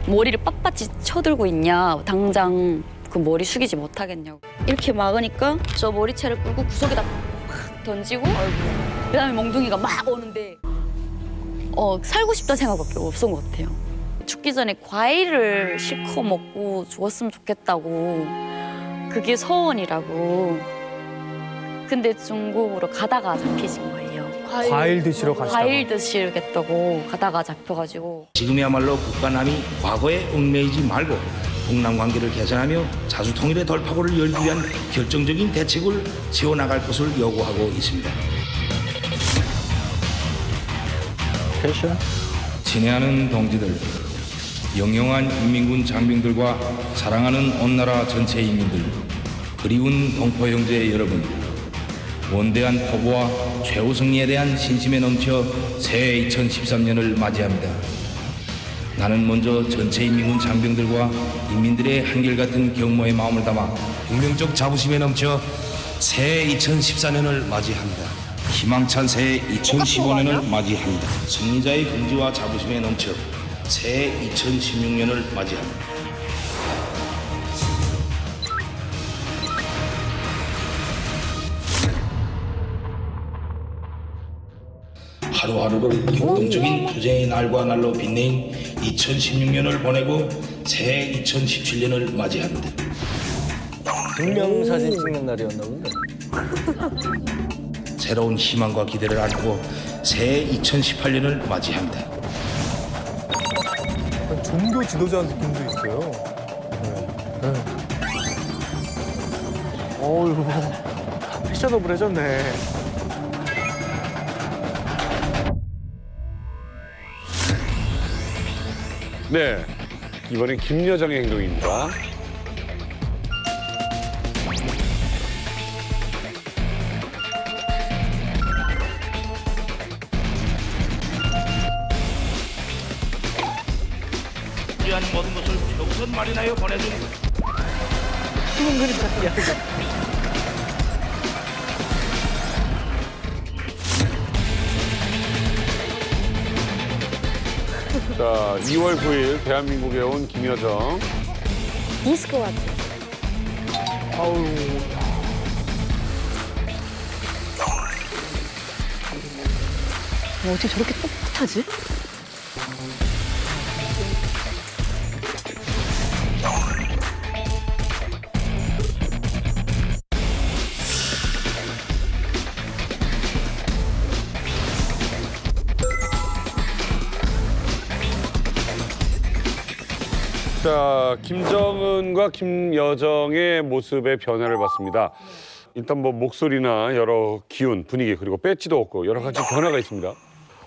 머리를 빳빳이 쳐들고 있냐, 당장 그 머리 숙이지 못하겠냐고. 이렇게 막으니까 저 머리채를 끌고 구석에다 팍 던지고 그다음에 몽둥이가 막 오는데 살고 싶다는 생각밖에 없은 것 같아요. 죽기 전에 과일을 실컷 먹고 죽었으면 좋겠다고, 그게 소원이라고. 근데 중국으로 가다가 잡히신 거예요. 과일 드시러 가시다가. 과일 드시겠다고 가다가 잡혀가지고. 지금이야말로 국가남이 과거에 얽매이지 말고 동남 관계를 개선하며 자주통일의 돌파구를 열기 위한 결정적인 대책을 세워나갈 것을 요구하고 있습니다. 친애하는 동지들, 영영한 인민군 장병들과 사랑하는 온나라 전체 인민들, 그리운 동포 형제 여러분, 원대한 포부와 최후 승리에 대한 신심에 넘쳐 새해 2013년을 맞이합니다. 나는 먼저 전체 인민군 장병들과 인민들의 한결같은 경모의 마음을 담아 운명적 자부심에 넘쳐 새해 2014년을 맞이합니다. 희망찬 새해 2015년을 맞이합니다. 승리자의 긍지와 자부심에 넘쳐 새해 2016년을 맞이합니다. 하루하루를 격동적인 투쟁의 날과 날로 빛내인 2016년을 보내고 새해 2017년을 맞이합니다. 증명사진 찍는 날이었나 본데. 새로운 희망과 기대를 안고 새해 2018년을 맞이합니다. 종교 지도자 느낌도 있어요. 어휴, 패셔너블해졌네. 네, 이번엔 김여정의 행동입니다. 위한 모든 것을 최우선 마련하여 보내준 숨은 그림 찾기야. 자, 2월 9일 대한민국에 온 김여정. 디스코 같아. 아우. 어떻게 저렇게 떳떳하지? 자, 김정은과 김여정의 모습의 변화를 봤습니다. 일단 뭐 목소리나 여러 기운, 분위기, 그리고 배지도 없고 여러 가지 변화가 있습니다.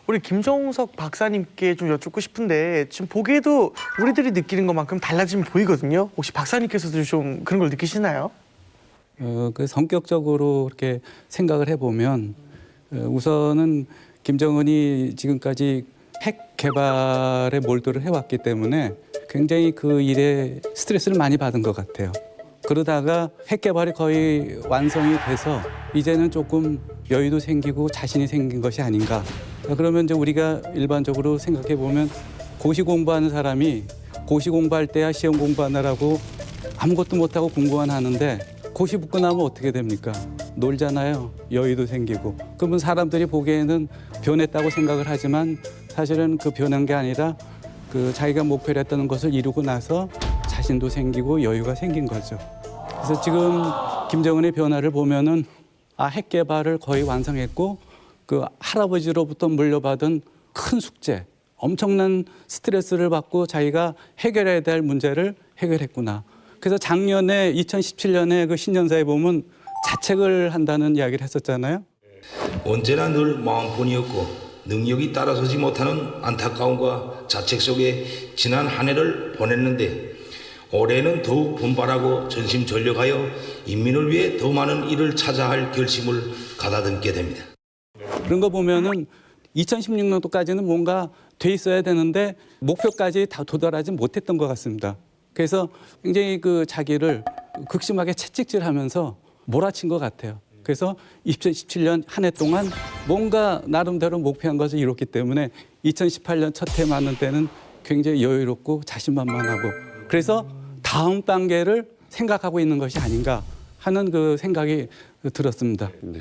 우리 김정석 박사님께 좀 여쭙고 싶은데 지금 보기에도 우리들이 느끼는 것만큼 달라짐이 보이거든요. 혹시 박사님께서도 좀 그런 걸 느끼시나요? 그 성격적으로 이렇게 생각을 해보면 우선은 김정은이 지금까지 핵 개발에 몰두를 해왔기 때문에 굉장히 그 일에 스트레스를 많이 받은 것 같아요. 그러다가 핵 개발이 거의 완성이 돼서 이제는 조금 여유도 생기고 자신이 생긴 것이 아닌가. 그러면 이제 우리가 일반적으로 생각해 보면 고시 공부하는 사람이 고시 공부할 때야 시험 공부하느라고 아무것도 못하고 공부만 하는데 고시 붙고 나면 어떻게 됩니까? 놀잖아요. 여유도 생기고. 그러면 사람들이 보기에는 변했다고 생각을 하지만 사실은 그 변한 게 아니라 그 자기가 목표로 했던 것을 이루고 나서 자신도 생기고 여유가 생긴 거죠. 그래서 지금 김정은의 변화를 보면은 핵 개발을 거의 완성했고 그 할아버지로부터 물려받은 큰 숙제, 엄청난 스트레스를 받고 자기가 해결해야 될 문제를 해결했구나. 그래서 작년에 2017년에 그 신년사에 보면 자책을 한다는 이야기를 했었잖아요. 언제나 늘 마음뿐이었고 능력이 따라서지 못하는 안타까움과 자책 속에 지난 한 해를 보냈는데 올해는 더욱 분발하고 전심전력하여 인민을 위해 더 많은 일을 찾아 할 결심을 가다듬게 됩니다. 그런 거 보면은 2016년도까지는 뭔가 돼 있어야 되는데 목표까지 다 도달하지 못했던 것 같습니다. 그래서 굉장히 그 자기를 극심하게 채찍질하면서 몰아친 것 같아요. 그래서 2017년 한 해 동안 뭔가 나름대로 목표한 것을 이뤘기 때문에 2018년 첫 해 맞는 때는 굉장히 여유롭고 자신만만하고 그래서 다음 단계를 생각하고 있는 것이 아닌가 하는 그 생각이 들었습니다. 네.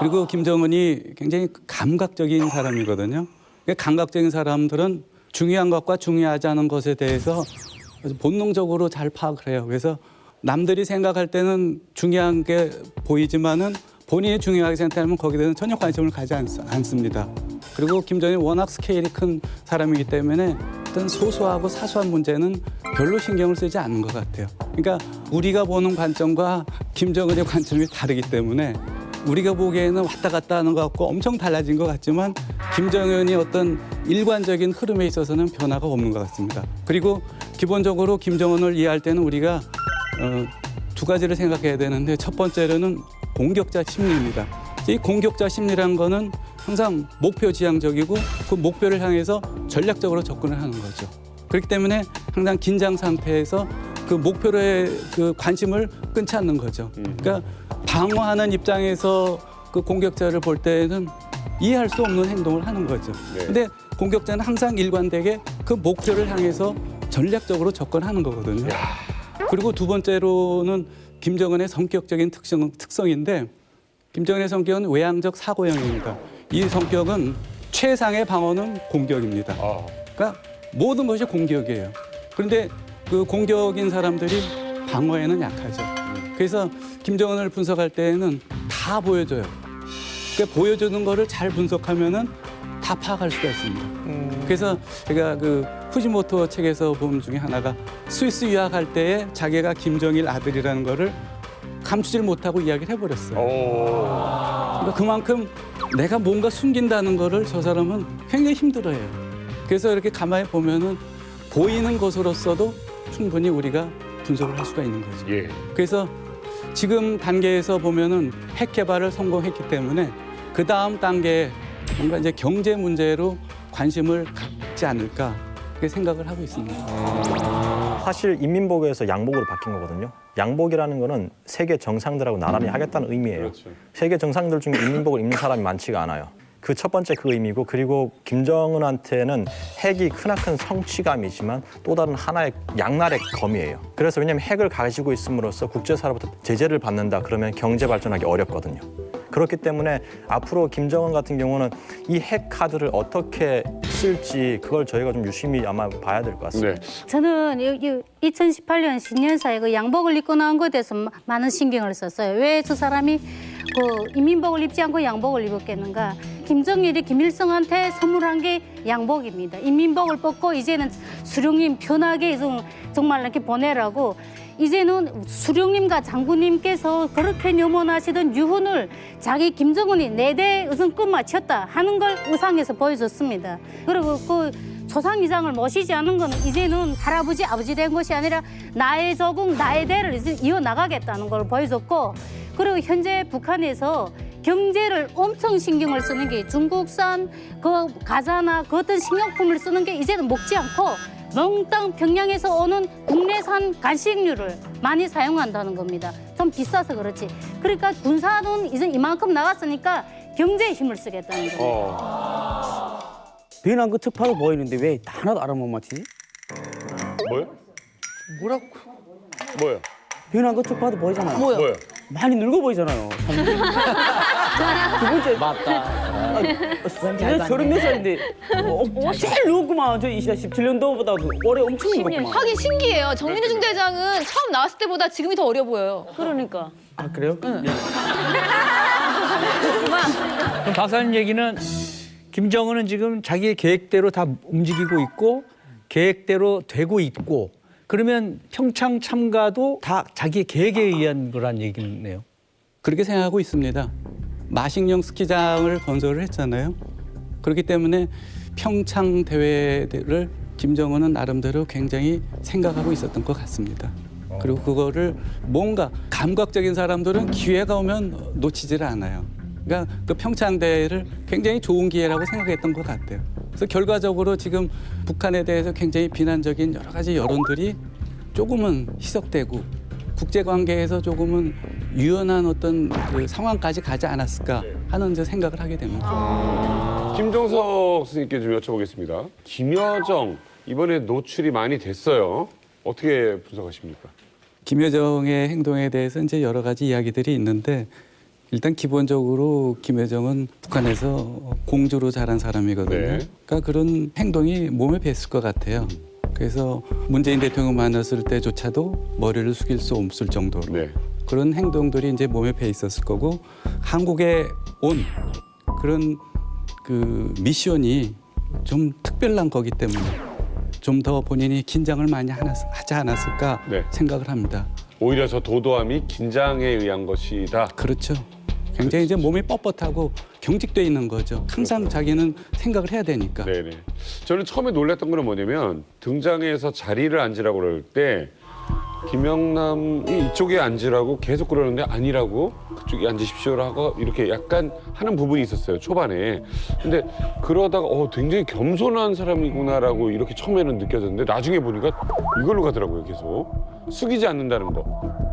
그리고 김정은이 굉장히 감각적인 사람이거든요. 감각적인 사람들은 중요한 것과 중요하지 않은 것에 대해서 본능적으로 잘 파악을 해요. 그래서 남들이 생각할 때는 중요한 게 보이지만은 본인이 중요하게 생각하면 거기에 대해서 전혀 관심을 가지 않습니다. 그리고 김정은이 워낙 스케일이 큰 사람이기 때문에 어떤 소소하고 사소한 문제는 별로 신경을 쓰지 않는 것 같아요. 그러니까 우리가 보는 관점과 김정은의 관점이 다르기 때문에 우리가 보기에는 왔다 갔다 하는 것 같고 엄청 달라진 것 같지만 김정은이 어떤 일관적인 흐름에 있어서는 변화가 없는 것 같습니다. 그리고 기본적으로 김정은을 이해할 때는 우리가 두 가지를 생각해야 되는데 첫 번째로는 공격자 심리입니다. 이 공격자 심리라는 거는 항상 목표 지향적이고 그 목표를 향해서 전략적으로 접근을 하는 거죠. 그렇기 때문에 항상 긴장 상태에서 그 목표에 그 관심을 끊지 않는 거죠. 그러니까 방어하는 입장에서 그 공격자를 볼 때는 이해할 수 없는 행동을 하는 거죠. 네. 근데 공격자는 항상 일관되게 그 목표를 향해서 전략적으로 접근하는 거거든요. 그리고 두 번째로는 김정은의 성격적인 특성인데 김정은의 성격은 외향적 사고형입니다. 이 성격은 최상의 방어는 공격입니다. 그러니까 모든 것이 공격이에요. 그런데 그 공격인 사람들이 방어에는 약하죠. 그래서 김정은을 분석할 때에는 다 보여줘요. 그러니까 보여주는 거를 잘 분석하면은 다 파악할 수가 있습니다. 그래서 제가 그 후지모토 책에서 본 중에 하나가 스위스 유학할 때에 자기가 김정일 아들이라는 거를 감추질 못하고 이야기를 해버렸어요. 그러니까 그만큼 내가 뭔가 숨긴다는 거를 저 사람은 굉장히 힘들어해요. 그래서 이렇게 가만히 보면은 보이는 것으로서도 충분히 우리가 분석을 할 수가 있는 거죠. 예. 그래서 지금 단계에서 보면은 핵 개발을 성공했기 때문에 그 다음 단계에 뭔가 이제 경제 문제로 관심을 갖지 않을까 그렇게 생각을 하고 있습니다. 사실 인민복에서 양복으로 바뀐 거거든요. 양복이라는 거는 세계 정상들하고 나란히 하겠다는 의미예요. 그렇죠. 세계 정상들 중에 인민복을 입는 사람이 많지가 않아요. 그 첫 번째 그 의미고 그리고 김정은한테는 핵이 크나큰 성취감이지만 또 다른 하나의 양날의 검이에요. 그래서 왜냐하면 핵을 가지고 있음으로써 국제사로부터 제재를 받는다 그러면 경제 발전하기 어렵거든요. 그렇기 때문에 앞으로 김정은 같은 경우는 이 핵 카드를 어떻게 쓸지 그걸 저희가 좀 유심히 아마 봐야 될 것 같습니다. 네. 저는 2018년 신년사에 그 양복을 입고 나온 것에 대해서 많은 신경을 썼어요. 왜 저 사람이 그 인민복을 입지 않고 양복을 입었겠는가? 김정일이 김일성한테 선물한 게 양복입니다. 인민복을 벗고 이제는 수령님 편하게 정말 이렇게 보내라고 이제는 수령님과 장군님께서 그렇게 염원하시던 유훈을 자기 김정은이 4대 의성끝 맞췄다 하는 걸 의상에서 보여줬습니다. 그리고 그 조상이장을 모시지 않은 건 이제는 할아버지, 아버지 된 것이 아니라 나의 조국, 나의 대를 이제 이어나가겠다는 걸 보여줬고 그리고 현재 북한에서 경제를 엄청 신경을 쓰는 게 중국산 그 과자나 그 어떤 식료품을 쓰는 게 이제는 먹지 않고 몽땅 평양에서 오는 국내산 간식류를 많이 사용한다는 겁니다. 좀 비싸서 그렇지. 그러니까 군사는 이제 이만큼 나갔으니까 경제에 힘을 쓰겠다는 겁니다. 비난 그 특파도 보이는데 왜 하나도 알아 못 맞히지? 뭐요? 뭐라고? 뭐요? 비난 그 특파도 보이잖아요. 뭐요? 많이 늙어 보이잖아요. 두 번째 맞다. 제가 34살인데 제일 늙구만. 저 17년도보다 올해 엄청 늙었구만. 하긴 신기해요. 정민우 중대장은 처음 나왔을 때보다 지금이 더 어려 보여요. 그러니까. 아 그래요? 그럼 박사님 얘기는 김정은은 지금 자기의 계획대로 다 움직이고 있고 계획대로 되고 있고 그러면 평창 참가도 다 자기의 계획에 의한 거란 얘기네요. 그렇게 생각하고 있습니다. 마식령 스키장을 건설을 했잖아요. 그렇기 때문에 평창 대회를 김정은은 나름대로 굉장히 생각하고 있었던 것 같습니다. 그리고 그거를 뭔가 감각적인 사람들은 기회가 오면 놓치지를 않아요. 그러니까 그 평창 대회를 굉장히 좋은 기회라고 생각했던 것 같아요. 그래서 결과적으로 지금 북한에 대해서 굉장히 비난적인 여러 가지 여론들이 조금은 희석되고 국제 관계에서 조금은 유연한 어떤 그 상황까지 가지 않았을까 하는 이제 생각을 하게 됩니다. 김종석 스님께 좀 여쭤보겠습니다. 김여정 이번에 노출이 많이 됐어요. 어떻게 분석하십니까? 김여정의 행동에 대해서 이제 여러 가지 이야기들이 있는데 일단 기본적으로 김여정은 북한에서 공주로 자란 사람이거든요. 네. 그러니까 그런 행동이 몸에 뱄을 것 같아요. 그래서 문재인 대통령 만났을 때조차도 머리를 숙일 수 없을 정도로 네. 그런 행동들이 이제 몸에 배 있었을 거고 한국에 온 그런 그 미션이 좀 특별한 거기 때문에 좀 더 본인이 긴장을 많이 하지 않았을까 네. 생각을 합니다. 오히려 저 도도함이 긴장에 의한 것이다. 그렇죠. 굉장히 이제 몸이 뻣뻣하고 경직돼 있는 거죠. 항상 자기는 생각을 해야 되니까. 네네. 저는 처음에 놀랐던 거는 뭐냐면 등장해서 자리를 앉으라고 그럴 때 김영남이 이쪽에 앉으라고 계속 그러는데 아니라고 그쪽에 앉으십시오라고 이렇게 약간 하는 부분이 있었어요, 초반에. 근데 그러다가 굉장히 겸손한 사람이구나라고 이렇게 처음에는 느껴졌는데 나중에 보니까 이걸로 가더라고요, 계속. 숙이지 않는다는 거.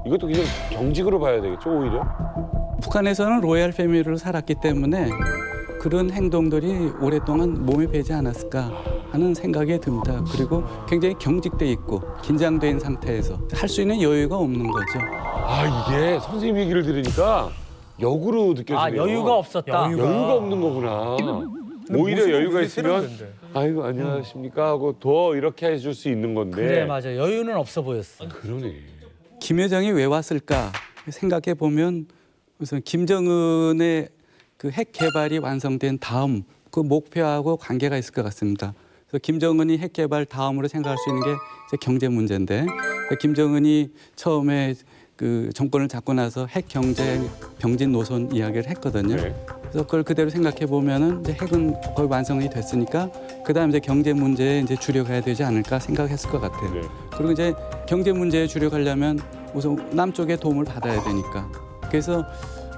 이것도 그냥 경직으로 봐야 되겠죠, 오히려? 북한에서는 로얄 패밀리로 살았기 때문에 그런 행동들이 오랫동안 몸에 배지 않았을까 하는 생각이 듭니다. 그리고 굉장히 경직돼 있고 긴장된 상태에서 할 수 있는 여유가 없는 거죠. 아, 이게 선생님 얘기를 들으니까 역으로 느껴지네요. 아, 여유가 없었다. 여유가 없는 거구나. 오히려 여유가 있으면 아이고 안녕하십니까 하고 더 이렇게 해줄 수 있는 건데. 그래, 맞아. 여유는 없어 보였어. 그러네. 김여정이 왜 왔을까 생각해 보면 우선 김정은의 그 핵 개발이 완성된 다음 그 목표하고 관계가 있을 것 같습니다. 그래서 김정은이 핵 개발 다음으로 생각할 수 있는 게 이제 경제 문제인데 김정은이 처음에 그 정권을 잡고 나서 핵 경제 병진 노선 이야기를 했거든요. 네. 그래서 그걸 그대로 생각해 보면은 이제 핵은 거의 완성이 됐으니까 그다음 이제 경제 문제에 이제 주력해야 되지 않을까 생각했을 것 같아요. 네. 그리고 이제 경제 문제에 주력하려면 우선 남쪽의 도움을 받아야 되니까. 그래서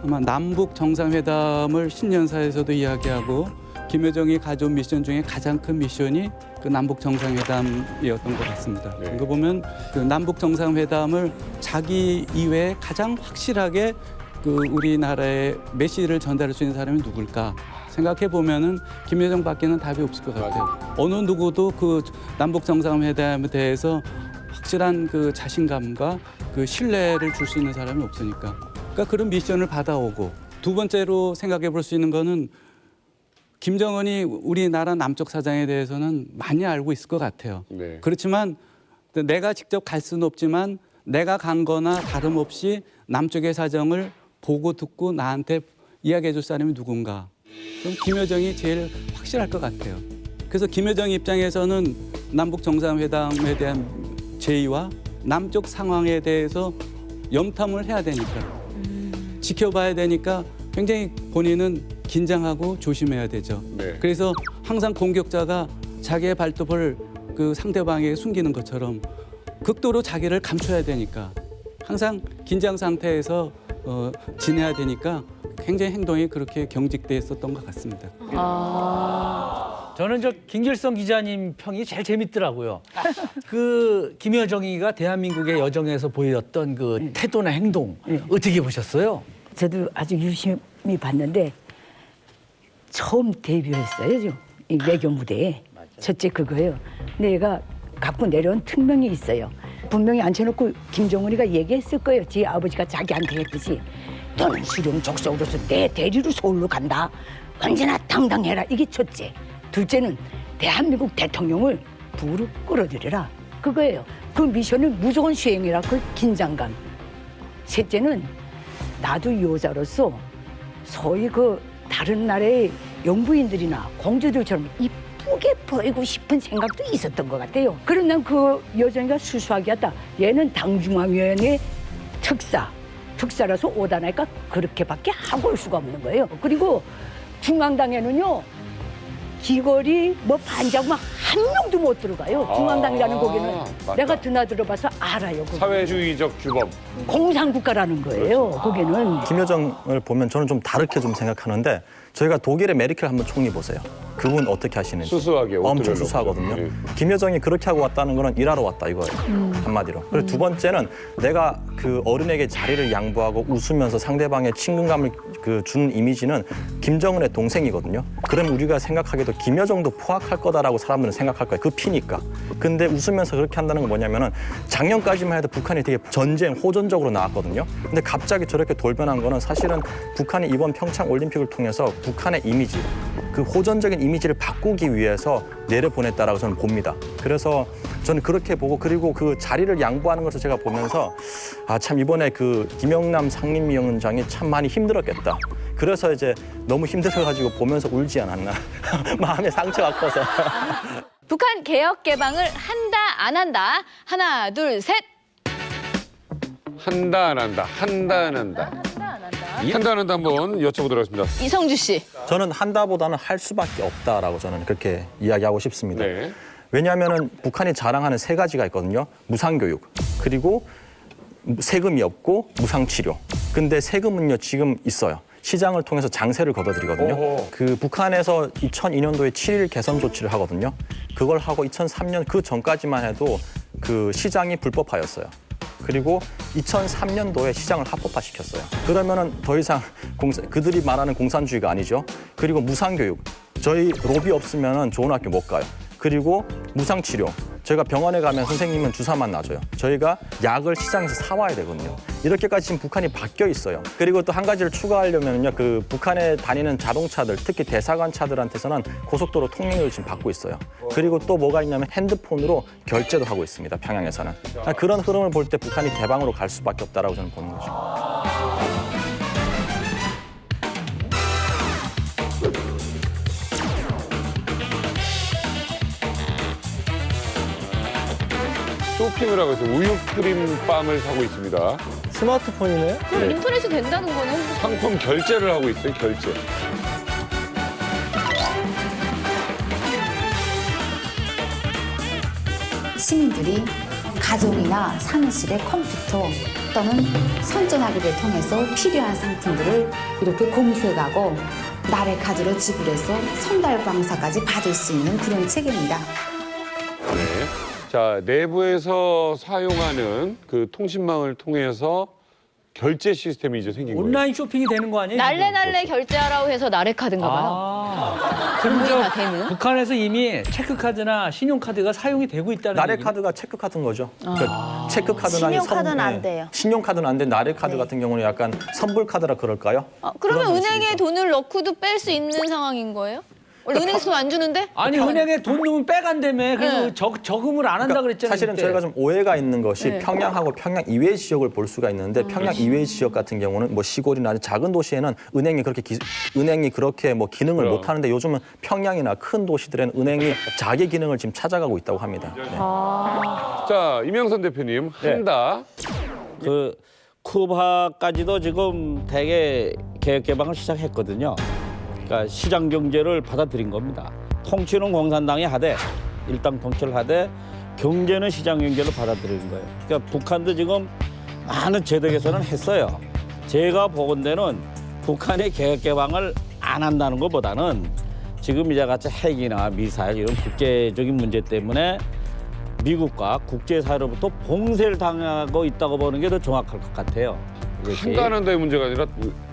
아마 남북 정상회담을 신년사에서도 이야기하고 김여정이 가져온 미션 중에 가장 큰 미션이 그 남북 정상회담이었던 것 같습니다. 네. 이거 보면 그 남북 정상회담을 자기 이외에 가장 확실하게 그 우리나라의 메시지를 전달할 수 있는 사람이 누굴까 생각해 보면은 김여정밖에는 답이 없을 것 같아요. 어느 누구도 그 남북 정상회담에 대해서 확실한 그 자신감과 그 신뢰를 줄 수 있는 사람이 없으니까. 그러니까 그런 미션을 받아오고 두 번째로 생각해 볼 수 있는 거는 김정은이 우리나라 남쪽 사정에 대해서는 많이 알고 있을 것 같아요. 네. 그렇지만 내가 직접 갈 수는 없지만 내가 간 거나 다름없이 남쪽의 사정을 보고 듣고 나한테 이야기해 줄 사람이 누군가. 그럼 김여정이 제일 확실할 것 같아요. 그래서 김여정 입장에서는 남북 정상회담에 대한 제의와 남쪽 상황에 대해서 염탐을 해야 되니까 지켜봐야 되니까 굉장히 본인은 긴장하고 조심해야 되죠. 네. 그래서 항상 공격자가 자기의 발톱을 그 상대방에게 숨기는 것처럼 극도로 자기를 감춰야 되니까 항상 긴장 상태에서 지내야 되니까 굉장히 행동이 그렇게 경직돼 있었던 것 같습니다. 저는 저 김길성 기자님 평이 제일 재밌더라고요. 그 김여정이가 대한민국의 여정에서 보였던 그 태도나 행동 어떻게 보셨어요? 저도 아주 유심히 봤는데 처음 데뷔했어요. 이 외교 무대에. 첫째 그거예요. 근데 얘가 갖고 내려온 특명이 있어요. 분명히 앉혀놓고 김정은이가 얘기했을 거예요. 지 아버지가 자기한테 했듯이 너는 수령 족속으로서 내 대리로 서울로 간다. 언제나 당당해라. 이게 첫째. 둘째는 대한민국 대통령을 부르 끌어들여라. 그거예요. 그 미션을 무조건 수행해라. 그 긴장감. 셋째는 나도 여자로서 소위 그 다른 나라의 영부인들이나 공주들처럼 이쁘게 보이고 싶은 생각도 있었던 것 같아요. 그런 난 그 여정이가 수수하게 했다. 얘는 당중앙위원회 특사라서 오다니까 그렇게밖에 하고 올 수가 없는 거예요. 그리고 중앙당에는요 귀걸이 뭐 반장 막 한 명도 못 들어가요. 중앙당이라는 거기는 맞다. 내가 드나들어봐서 알아요. 거기. 사회주의적 주범. 공산국가라는 거예요. 거기는. 김여정을 보면 저는 좀 다르게 좀 생각하는데 저희가 독일의 메르켈 한번 총리 보세요. 그분 어떻게 하시는지. 수수하게 옷들을 엄청 넣고. 수수하거든요. 예. 김여정이 그렇게 하고 왔다는 거는 일하러 왔다 이거예요. 한마디로. 그리고 두 번째는 내가 그 어른에게 자리를 양보하고 웃으면서 상대방의 친근감을 준 이미지는 김정은의 동생이거든요. 그럼 우리가 생각하기에도 김여정도 포악할 거다라고 사람들은 생각할 거예요. 그 피니까. 근데 웃으면서 그렇게 한다는 건 뭐냐면은 작년까지만 해도 북한이 되게 전쟁, 호전적으로 나왔거든요. 근데 갑자기 저렇게 돌변한 거는 사실은 북한이 이번 평창 올림픽을 통해서 북한의 이미지, 그 호전적인 이미지를 바꾸기 위해서 내려보냈다라고 저는 봅니다. 그래서 저는 그렇게 보고 그리고 그 자리를 양보하는 것을 제가 보면서 아, 참 이번에 그 김영남 상임위원장이 참 많이 힘들었겠다. 그래서 이제 너무 힘들어가지고 보면서 울지 않았나. 마음에 상처가 커서. 북한 개혁 개방을 한다 안 한다. 하나 둘 셋. 한다 안 한다. 한다 안 한다. 이 한다 안 한다 한번 여쭤보도록 하겠습니다. 이성주 씨. 저는 한다보다는 할 수밖에 없다라고 저는 그렇게 이야기하고 싶습니다. 네. 왜냐하면 북한이 자랑하는 세 가지가 있거든요. 무상교육, 그리고 세금이 없고 무상치료. 근데 세금은요 지금 있어요. 시장을 통해서 장세를 걷어들이거든요. 오호. 그 북한에서 2002년도에 7.1 개선 조치를 하거든요. 그걸 하고 2003년 그 전까지만 해도 그 시장이 불법화였어요. 그리고 2003년도에 시장을 합법화시켰어요. 그러면은 더 이상 그들이 말하는 공산주의가 아니죠. 그리고 무상교육. 저희 로비 없으면은 좋은 학교 못 가요. 그리고 무상치료. 저희가 병원에 가면 선생님은 주사만 놔줘요. 저희가 약을 시장에서 사와야 되거든요. 이렇게까지 지금 북한이 바뀌어 있어요. 그리고 또 한 가지를 추가하려면요, 그 북한에 다니는 자동차들, 특히 대사관 차들한테서는 고속도로 통행료를 지금 받고 있어요. 그리고 또 뭐가 있냐면 핸드폰으로 결제도 하고 있습니다. 평양에서는. 그런 흐름을 볼 때 북한이 개방으로 갈 수밖에 없다라고 저는 보는 거죠. 쇼핑을 하고 있어요. 우유크림빵을 사고 있습니다. 스마트폰이네. 그럼 인터넷이 된다는 거는 상품 결제를 하고 있어요. 결제. 시민들이 가정이나 사무실의 컴퓨터 또는 선전화기를 통해서 필요한 상품들을 이렇게 검색하고 나래 카드로 지불해서 선발 방사까지 받을 수 있는 그런 체계입니다. 네. 자, 내부에서 사용하는 그 통신망을 통해서 결제 시스템이 이제 생긴 거예요. 온라인 쇼핑이 되는 거 아니에요? 날래날래 결제하라고 해서 나래카드인가 봐요. 아, 그럼 전부 저 다 되는? 북한에서 이미 체크카드나 신용카드가 사용이 되고 있다는 나래 얘기는? 카드가 체크카드인 거죠. 그러니까 체크카드나 신용카드는 안 돼요. 신용카드는 안 돼. 나래 카드 같은 경우는 약간 선불카드라 그럴까요? 그러면 그런 은행에 방식이죠. 돈을 넣고도 뺄 수 있는 상황인 거예요? 원래 은행에서 돈 안 주는데? 아니 은행에 돈 넣으면 빼간다며. 그래서 네. 저금을 안 한다 그랬잖아요. 사실은 그때. 저희가 좀 오해가 있는 것이 네. 평양하고 평양 이외 지역을 볼 수가 있는데 평양 이외 지역 같은 경우는 뭐 시골이나 작은 도시에는 은행이 그렇게 뭐 기능을 그럼. 못 하는데 요즘은 평양이나 큰 도시들은 은행이 자기 기능을 지금 찾아가고 있다고 합니다. 네. 자, 이명선 대표님 한다. 그 쿠바까지도 지금 대개 개혁 개방을 시작했거든요. 그러니까 시장 경제를 받아들인 겁니다. 통치는 공산당이 하되 일당 통치를 하되 경제는 시장 경제를 받아들이는 거예요. 그러니까 북한도 지금 많은 제도 개선을 했어요. 제가 보건대는 북한이 개혁 개방을 안 한다는 것보다는 지금 이제 같이 핵이나 미사일 이런 국제적인 문제 때문에 미국과 국제사회로부터 봉쇄를 당하고 있다고 보는 게 더 정확할 것 같아요. 이것이. 한다 안 한다의 문제가 아니라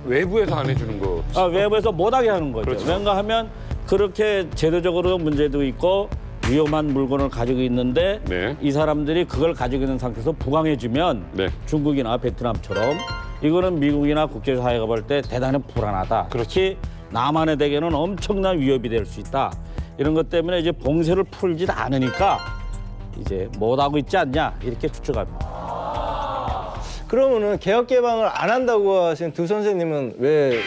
외부에서 안 해주는 거. 외부에서 못하게 하는 거죠. 그렇죠. 왜냐 하면 그렇게 제도적으로 문제도 있고 위험한 물건을 가지고 있는데 네. 이 사람들이 그걸 가지고 있는 상태에서 부강해지면 네. 중국이나 베트남처럼 이거는 미국이나 국제사회가 볼 때 대단히 불안하다. 특히 남한에 대게는 엄청난 위협이 될 수 있다. 이런 것 때문에 이제 봉쇄를 풀지 않으니까 이제 못하고 있지 않냐 이렇게 추측합니다. 그러면은 개혁 개방을 안 한다고 하시는 두 선생님은 왜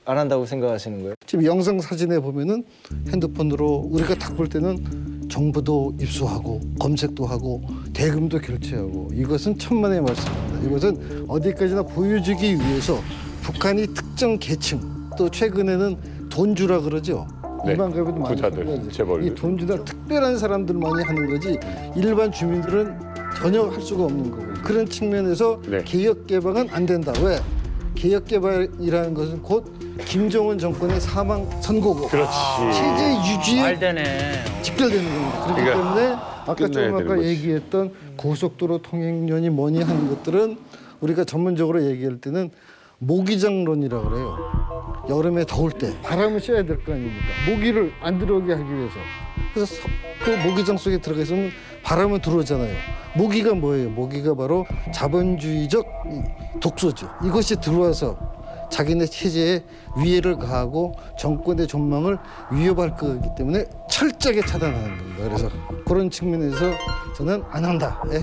안 한다고 생각하시는 거예요? 지금 영상 사진에 보면은 핸드폰으로 우리가 딱 볼 때는 정보도 입수하고 검색도 하고 대금도 결제하고 이것은 천만의 말씀입니다. 이것은 어디까지나 보여주기 위해서 북한이 특정 계층 또 최근에는 돈 주라 그러죠. 네. 이만갑에도 많이 부자들, 소비하지. 재벌들. 이 돈주나 특별한 사람들만이 하는 거지 일반 주민들은 전혀 할 수가 없는 거고 그런 측면에서 네. 개혁 개방은 안 된다. 왜? 개혁 개방이라는 것은 곧 김정은 정권의 사망 선고고 그렇지. 체제 유지에 말 되네. 직결되는 겁니다. 그렇기 그러니까 때문에 아까 끝내야 조금 되는 아까 거지. 얘기했던 고속도로 통행료니 뭐니 하는 것들은 우리가 전문적으로 얘기할 때는 모기장론이라고 그래요. 여름에 더울 때 바람을 쐬야 될 거 아닙니까? 모기를 안 들어오게 하기 위해서. 그래서 그 모기장 속에 들어가 있으면 바람은 들어오잖아요. 모기가 뭐예요? 모기가 바로 자본주의적 독소죠. 이것이 들어와서 자기네 체제에 위해를 가하고 정권의 존망을 위협할 거기 때문에 철저하게 차단하는 겁니다. 그래서 그런 측면에서 저는 안 한다. 예.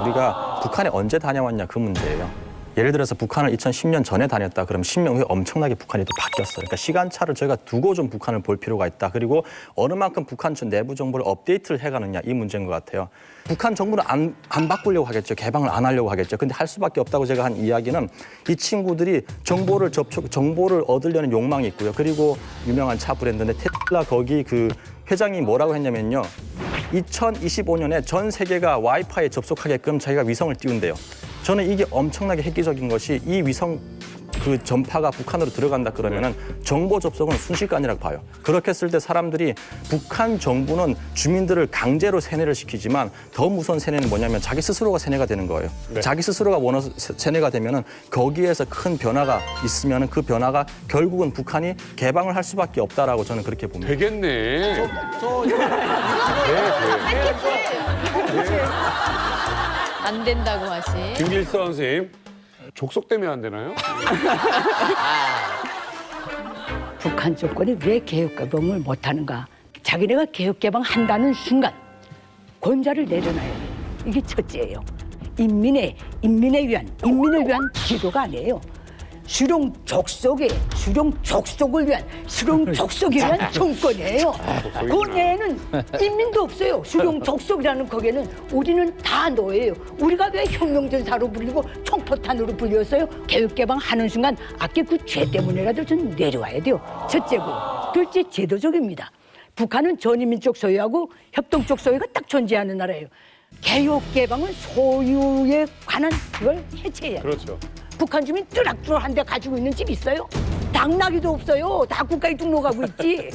우리가 북한에 언제 다녀왔냐 그 문제예요. 예를 들어서 북한을 2010년 전에 다녔다 그러면 10년 후에 엄청나게 북한이 또 바뀌었어요. 그러니까 시간차를 저희가 두고 좀 북한을 볼 필요가 있다. 그리고 어느 만큼 북한 내부 정보를 업데이트를 해가느냐 이 문제인 것 같아요. 북한 정부는 안 바꾸려고 하겠죠. 개방을 안 하려고 하겠죠. 근데 할 수밖에 없다고 제가 한 이야기는 이 친구들이 정보를 얻으려는 욕망이 있고요. 그리고 유명한 차 브랜드인데 테슬라 거기 그 회장이 뭐라고 했냐면요. 2025년에 전 세계가 와이파이에 접속하게끔 자기가 위성을 띄운대요. 저는 이게 엄청나게 획기적인 것이 이 위성 그 전파가 북한으로 들어간다 그러면은 정보 접속은 순식간이라고 봐요. 그렇게 했을 때 사람들이 북한 정부는 주민들을 강제로 세뇌를 시키지만 더 무서운 세뇌는 뭐냐면 자기 스스로가 세뇌가 되는 거예요. 네. 자기 스스로가 원해서 세뇌가 되면은 거기에서 큰 변화가 있으면은 그 변화가 결국은 북한이 개방을 할 수밖에 없다라고 저는 그렇게 봅니다. 되겠네. 안 된다고 하시. 김길선 선생님, 족속 때문에 안 되나요? 북한 정권이 왜 개혁 개방을 못하는가? 자기네가 개혁 개방한다는 순간 권좌를 내려놔야 돼요. 이게 첫째예요. 인민을 위한 기도가 아니에요. 수룡족속을 위한 정권이에요. 그 내에는 인민도 없어요. 수룡족속이라는 거기에는 우리는 다 노예예요. 우리가 왜 혁명전사로 불리고 총포탄으로 불렸어요? 개혁개방하는 순간 아까 그 죄 때문에라도 좀 내려와야 돼요. 첫째고. 둘째 제도적입니다. 북한은 전인민족 소유하고 협동적 소유가 딱 존재하는 나라예요. 개혁개방은 소유에 관한 그걸 해체해야 돼요. 그렇죠. 북한 주민 뚜락뚜락 한 대 가지고 있는 집 있어요? 당나귀도 없어요. 다 국가에 등록하고 있지.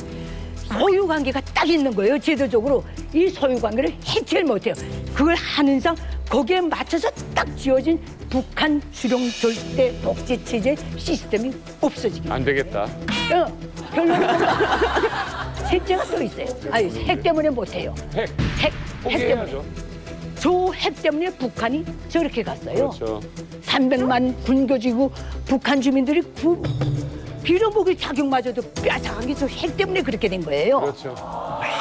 소유관계가 딱 있는 거예요. 제도적으로. 이 소유관계를 해체를 못해요. 그걸 하는 상 거기에 맞춰서 딱 지어진 북한 수령 절대 독재 체제 시스템이 없어지게. 안 되겠다. 결론은 셋째가 또 있어요. 아니, 핵 때문에 못해요. 핵 때문에. 포기해야죠. 저 핵 때문에 북한이 저렇게 갔어요. 그렇죠. 300만 굶겨지고 북한 주민들이 빌어먹을 자격마저도 뼈아삭한 게 저 핵 때문에 그렇게 된 거예요. 그렇죠.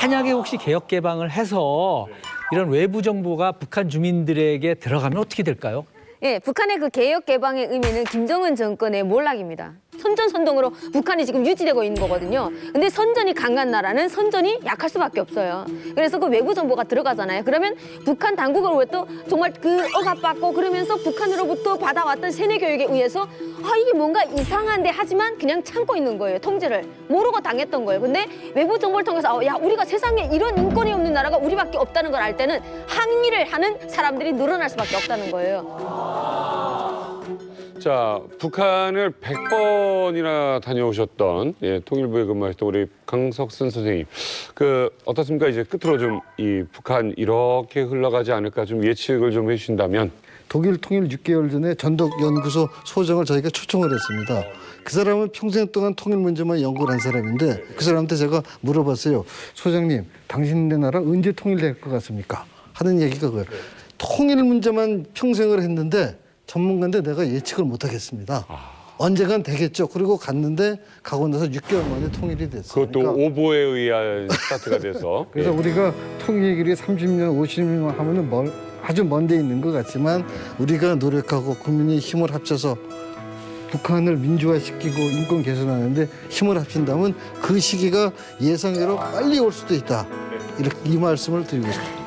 만약에 혹시 개혁 개방을 해서 이런 외부 정보가 북한 주민들에게 들어가면 어떻게 될까요? 예, 북한의 그 개혁 개방의 의미는 김정은 정권의 몰락입니다. 선전선동으로 북한이 지금 유지되고 있는 거거든요. 근데 선전이 강한 나라는 선전이 약할 수밖에 없어요. 그래서 그 외부 정보가 들어가잖아요. 그러면 북한 당국으로부터 정말 그 억압받고 그러면서 북한으로부터 받아왔던 세뇌 교육에 의해서 아 이게 뭔가 이상한데 하지만 그냥 참고 있는 거예요. 통제를 모르고 당했던 거예요. 근데 외부 정보를 통해서 야 우리가 세상에 이런 인권이 없는 나라가 우리밖에 없다는 걸 알 때는 항의를 하는 사람들이 늘어날 수밖에 없다는 거예요. 자, 북한을 100번이나 다녀오셨던 통일부에 근무하셨던 우리 강석순 선생님, 어떻습니까? 이제 끝으로 좀 이 북한 이렇게 흘러가지 않을까 좀 예측을 좀 해주신다면. 독일 통일 6개월 전에 전덕연구소 소장을 저희가 초청을 했습니다. 그 사람은 평생 동안 통일 문제만 연구를 한 사람인데 그 사람한테 제가 물어봤어요. 소장님, 당신네 나라 언제 통일될 것 같습니까? 하는 얘기가 그거예요. 통일 문제만 평생을 했는데 전문가인데 내가 예측을 못하겠습니다. 언젠간 되겠죠. 그리고 갔는데 가고 나서 6개월 만에 통일이 됐어요. 그것도 오보에 의한 스타트가 돼서. 그래서 우리가 통일 길이 30년, 50년 하면은 아주 먼 데 있는 것 같지만 우리가 노력하고 국민의 힘을 합쳐서 북한을 민주화시키고 인권 개선하는데 힘을 합친다면 그 시기가 예상대로 빨리 올 수도 있다. 이렇게 이 말씀을 드리고 싶습니다.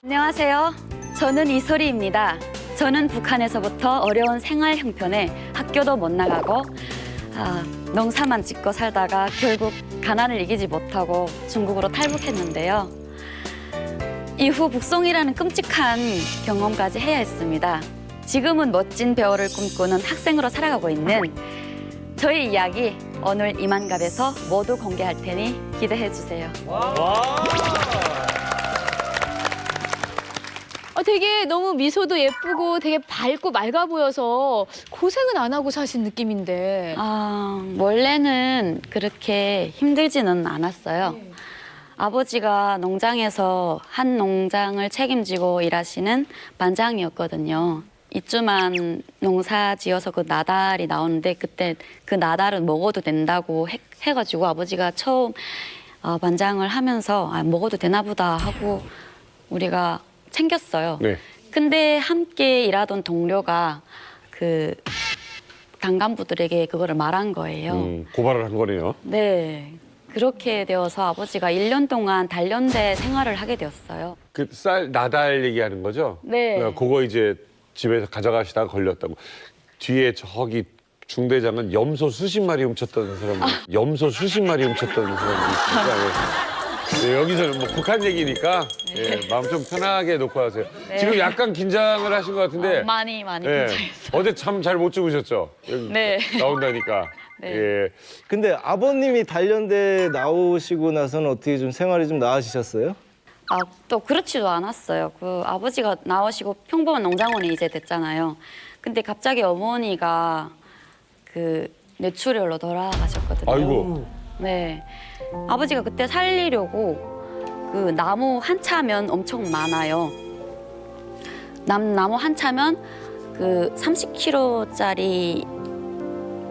안녕하세요. 저는 이소리입니다. 저는 북한에서부터 어려운 생활 형편에 학교도 못 나가고 농사만 짓고 살다가 결국 가난을 이기지 못하고 중국으로 탈북했는데요. 이후 북송이라는 끔찍한 경험까지 해야 했습니다. 지금은 멋진 배우를 꿈꾸는 학생으로 살아가고 있는 저희 이야기 오늘 이만갑에서 모두 공개할 테니 기대해 주세요. 되게 너무 미소도 예쁘고 되게 밝고 맑아 보여서 고생은 안 하고 사신 느낌인데. 원래는 그렇게 힘들지는 않았어요. 아버지가 농장에서 한 농장을 책임지고 일하시는 반장이었거든요. 이쯤만 농사 지어서 그 나달이 나오는데 그때 그 나달은 먹어도 된다고 해가지고 아버지가 처음 반장을 하면서 먹어도 되나 보다 하고 우리가 챙겼어요. 네. 근데 함께 일하던 동료가 그 당간부들에게 그거를 말한 거예요. 고발을 한 거네요. 네. 그렇게 되어서 아버지가 1년 동안 단련대 생활을 하게 되었어요. 그 쌀 나달 얘기하는 거죠? 네. 그거 이제 집에서 가져가시다가 걸렸다고. 뒤에 저기 중대장은 염소 수십 마리 훔쳤던 사람, 염소 수십 마리 훔쳤던 사람이 있어요. 네, 여기서는 뭐 북한 얘기니까 예, 마음 좀 편하게 놓고 하세요. 네. 지금 약간 긴장을 하신 것 같은데. 많이 예, 긴장했어요. 어제 참 잘 못 주무셨죠? 여기 네. 나온다니까. 네. 예. 근데 아버님이 단련대 나오시고 나서는 어떻게 좀 생활이 좀 나아지셨어요? 또 그렇지도 않았어요. 그 아버지가 나오시고 평범한 농장원이 이제 됐잖아요. 근데 갑자기 어머니가 그 뇌출혈로 돌아가셨거든요. 아이고. 네. 아버지가 그때 살리려고 그 나무 한 차면 엄청 많아요. 나무 한 차면 그 30kg짜리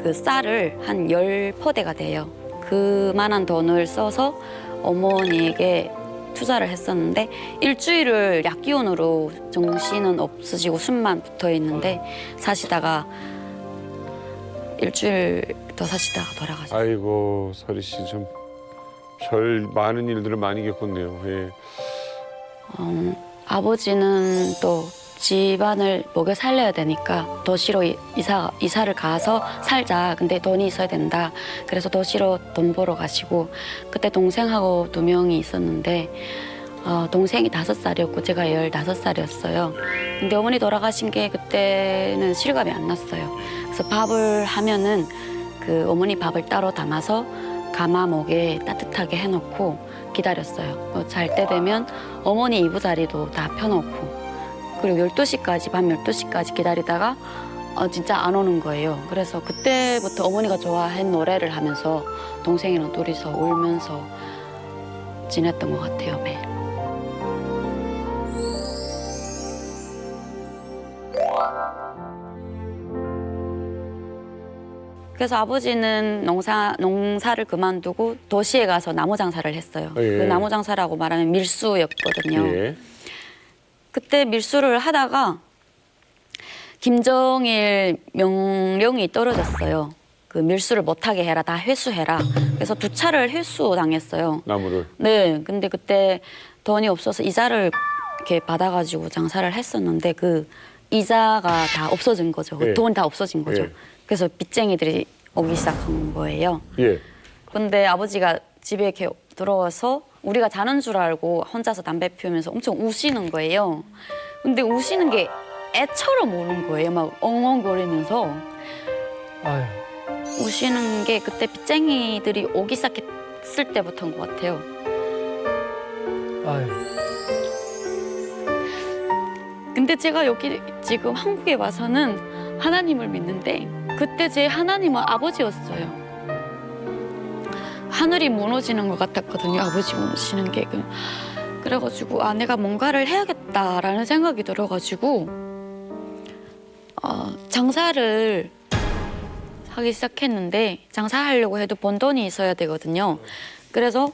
그 쌀을 한 10포대가 돼요. 그만한 돈을 써서 어머니에게 투자를 했었는데 일주일을 약기운으로 정신은 없으시고 숨만 붙어 있는데 사시다가 일주일 더 사시다가 돌아가셨어요. 아이고 서리 씨 좀 별 많은 일들을 많이 겪었네요. 예. 아버지는 또 집안을 먹여 살려야 되니까 도시로 이사를 가서 살자. 근데 돈이 있어야 된다. 그래서 도시로 돈 벌어 가시고 그때 동생하고 2명이 있었는데 동생이 5살이었고 제가 15살이었어요. 근데 어머니 돌아가신 게 그때는 실감이 안 났어요. 그래서 밥을 하면은 그 어머니 밥을 따로 담아서 가마목에 따뜻하게 해놓고 기다렸어요. 잘 때 되면 어머니 이부자리도 다 펴놓고 그리고 12시까지, 밤 12시까지 기다리다가 진짜 안 오는 거예요. 그래서 그때부터 어머니가 좋아한 노래를 하면서 동생이랑 둘이서 울면서 지냈던 것 같아요, 매일. 그래서 아버지는 농사를 그만두고 도시에 가서 나무 장사를 했어요. 예. 그 나무 장사라고 말하면 밀수였거든요. 예. 그때 밀수를 하다가 김정일 명령이 떨어졌어요. 그 밀수를 못하게 해라, 다 회수해라. 그래서 2차를 회수당했어요. 나무를. 네, 근데 그때 돈이 없어서 이자를 이렇게 받아가지고 장사를 했었는데 그 이자가 다 없어진 거죠. 예. 돈 다 없어진 거죠. 예. 그래서 빚쟁이들이 오기 시작한 거예요. 예. 근데 아버지가 집에 이렇게 들어와서 우리가 자는 줄 알고 혼자서 담배 피우면서 엄청 우시는 거예요. 근데 우시는 게 애처럼 우는 거예요. 막 엉엉거리면서. 아유. 우시는 게 그때 빚쟁이들이 오기 시작했을 때부터인 것 같아요. 아유. 근데 제가 여기 지금 한국에 와서는 하나님을 믿는데 그때 제 하나님은 아버지였어요. 하늘이 무너지는 것 같았거든요. 아버지 무너지는 게. 그래가지고 내가 뭔가를 해야겠다라는 생각이 들어가지고 장사를 하기 시작했는데 장사하려고 해도 번 돈이 있어야 되거든요. 그래서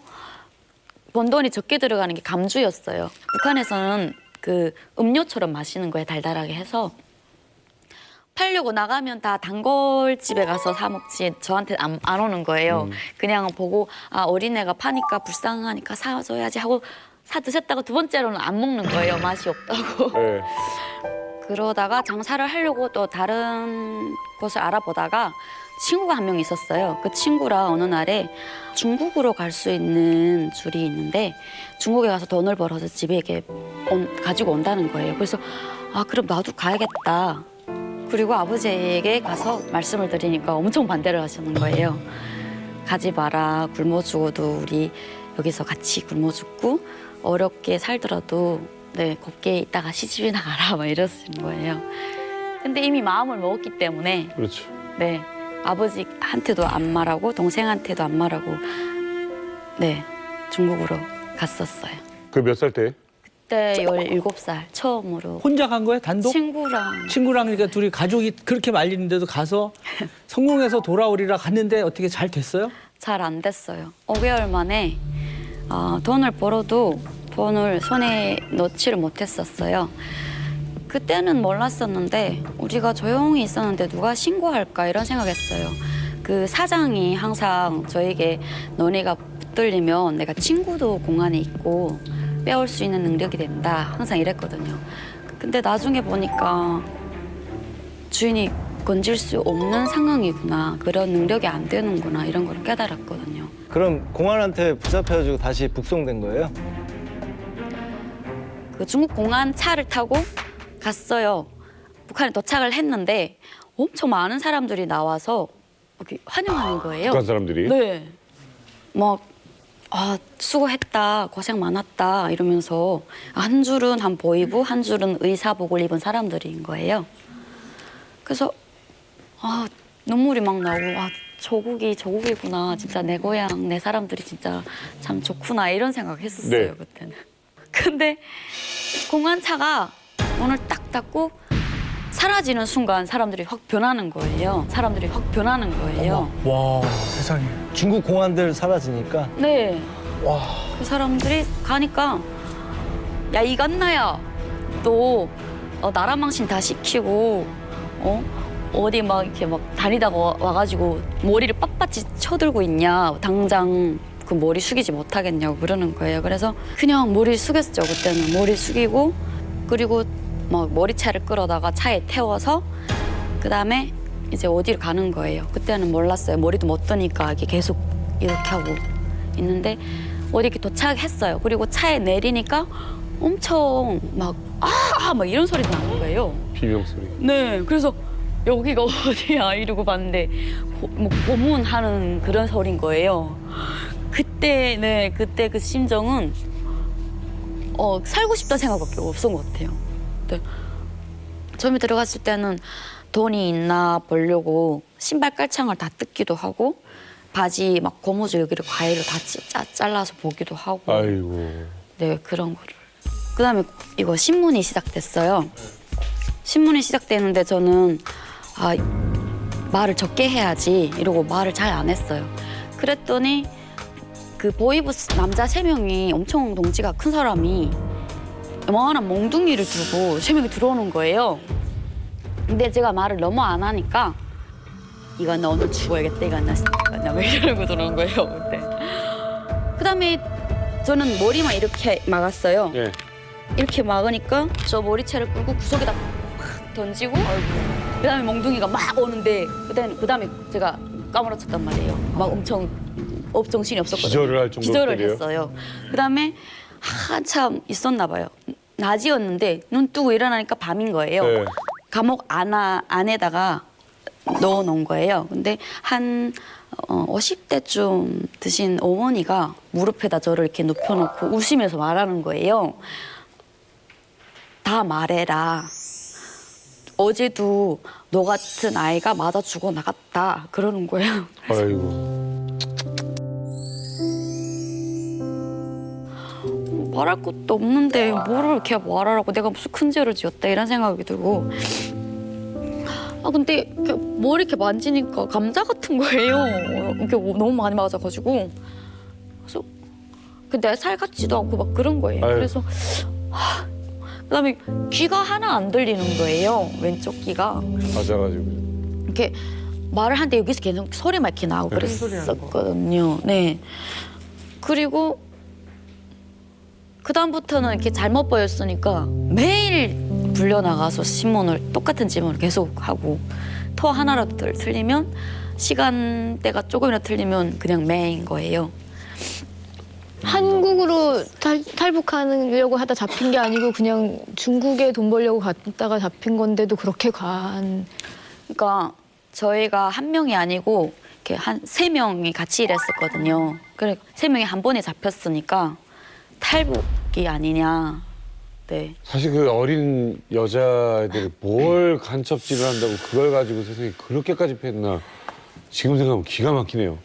번 돈이 적게 들어가는 게 감주였어요. 북한에서는 그 음료처럼 마시는 거에 달달하게 해서 팔려고 나가면 다 단골집에 가서 사 먹지 저한테 안 오는 거예요. 그냥 보고 어린애가 파니까 불쌍하니까 사줘야지 하고 사 드셨다가 2번째로는 안 먹는 거예요. 맛이 없다고. 네. 그러다가 장사를 하려고 또 다른 곳을 알아보다가 친구가 한 명 있었어요. 그 친구랑 어느 날에 중국으로 갈 수 있는 줄이 있는데 중국에 가서 돈을 벌어서 집에 이렇게 가지고 온다는 거예요. 그래서 아 그럼 나도 가야겠다. 그리고 아버지에게 가서 말씀을 드리니까 엄청 반대를 하시는 거예요. 가지 마라. 굶어 죽어도 우리 여기서 같이 굶어 죽고 어렵게 살더라도 네 곱게 있다가 시집이나 가라 막 이러시는 거예요. 근데 이미 마음을 먹었기 때문에 그렇죠. 네 아버지한테도 안 말하고 동생한테도 안 말하고 네 중국으로 갔었어요. 그 몇 살 때? 그때 17살 처음으로. 혼자 간 거예요? 단독? 친구랑. 친구랑 그러니까 둘이 가족이 그렇게 말리는데도 가서 성공해서 돌아오리라 갔는데 어떻게 잘 됐어요? 잘 안 됐어요. 5개월 만에 돈을 벌어도 돈을 손에 넣지를 못했었어요. 그때는 몰랐었는데 우리가 조용히 있었는데 누가 신고할까 이런 생각했어요. 그 사장이 항상 저에게 너네가 붙들리면 내가 친구도 공안에 있고 빼올 수 있는 능력이 된다 항상 이랬거든요. 근데 나중에 보니까 주인이 건질 수 없는 상황이구나. 그런 능력이 안 되는구나 이런 걸 깨달았거든요. 그럼 공안한테 붙잡혀가지고 다시 북송된 거예요? 그 중국 공안 차를 타고 갔어요. 북한에 도착을 했는데 엄청 많은 사람들이 나와서 이렇게 환영하는 거예요. 북한 사람들이? 네. 막 수고했다, 고생 많았다 이러면서 한 줄은 한 보이부, 한 줄은 의사복을 입은 사람들인 거예요. 그래서 눈물이 막 나오고 조국이 조국이구나. 진짜 내 고향, 내 사람들이 진짜 참 좋구나 이런 생각했었어요. 네. 그때는. 근데 공안차가 문을 딱 닫고 사라지는 순간 사람들이 확 변하는 거예요. 사람들이 확 변하는 거예요. 와 세상에. 중국 공안들 사라지니까. 네. 와. 그 사람들이 가니까 야 이간나야 너 나라 망신 다 시키고 어디 막 이렇게 막 다니다가 와가지고 머리를 빳빳이 쳐들고 있냐. 당장 그 머리 숙이지 못하겠냐고 그러는 거예요. 그래서 그냥 머리 숙였죠. 그때는 머리 숙이고 그리고 막 머리채를 끌어다가 차에 태워서 그다음에 이제 어디를 가는 거예요. 그때는 몰랐어요. 머리도 못 뜨니까 이게 계속 이렇게 하고 있는데 어디 이렇게 도착했어요. 그리고 차에 내리니까 엄청 막 이런 소리가 나는 거예요. 비명 소리. 네, 그래서 여기가 어디야 이러고 봤는데 뭐 고문하는 그런 소리인 거예요. 그때 그 심정은 살고 싶다는 생각밖에 없었던 것 같아요. 네. 처음에 들어갔을 때는 돈이 있나 보려고 신발 깔창을 다 뜯기도 하고 바지 막 고무줄 여기를 가위로 다 잘라서 보기도 하고. 아이고. 네, 그런 거를. 그다음에 이거 신문이 시작됐어요. 신문이 시작되는데 저는 말을 적게 해야지 이러고 말을 잘 안 했어요. 그랬더니 그 보이부 남자 3명이 엄청 덩치가 큰 사람이 요만한 몽둥이를 들고 3명이 들어오는 거예요. 근데 제가 말을 너무 안 하니까 이건 너 오늘 죽어야겠다, 이건 나 왜 이러고 들어온 거예요, 그때. 그다음에 저는 머리만 이렇게 막았어요. 예. 이렇게 막으니까 저 머리채를 끌고 구석에다 팍 던지고 그다음에 몽둥이가 막 오는데 그다음에 제가 까무러쳤단 말이에요. 막 엄청 정신이 없었거든요. 기절을 할 정도로 기절을 때려요? 했어요. 그다음에 한참 있었나 봐요. 낮이었는데 눈 뜨고 일어나니까 밤인 거예요. 네. 감옥 안에다가 넣어놓은 거예요. 근데 한 50대쯤 드신 어머니가 무릎에다 저를 이렇게 눕혀놓고 웃으면서 말하는 거예요. 다 말해라. 어제도 너 같은 아이가 맞아 죽어 나갔다. 그러는 거예요. 아이고. 말할 것도 없는데 뭐를 이렇게 말하라고 내가 무슨 큰 죄를 지었다 이런 생각이 들고 근데 이렇게 머리 이렇게 만지니까 감자 같은 거예요. 이렇게 너무 많이 맞아가지고 그래서 내 살 같지도 않고 막 그런 거예요. 아유. 그래서 그다음에 귀가 하나 안 들리는 거예요. 왼쪽 귀가 맞아가지고. 이렇게 말을 하는데 여기서 계속 소리만 이렇게 나고 네. 그랬었거든요. 네. 그리고 그다음부터는 이렇게 잘못 보였으니까 매일 불려 나가서 신문을 똑같은 질문을 계속 하고 토 하나라도 틀리면 시간대가 조금이라도 틀리면 그냥 매인 거예요. 한국으로 탈북하려고 하다 잡힌 게 아니고 그냥 중국에 돈 벌려고 갔다가 잡힌 건데도 그렇게 간. 그러니까 저희가 한 명이 아니고 이렇게 한 3명이 같이 일했었거든요. 그래 3명이 한 번에 잡혔으니까 탈북이 아니냐. 네. 사실 그 어린 여자애들이 뭘 간첩질을 한다고 그걸 가지고 세상에 그렇게까지 패했나 지금 생각하면 기가 막히네요.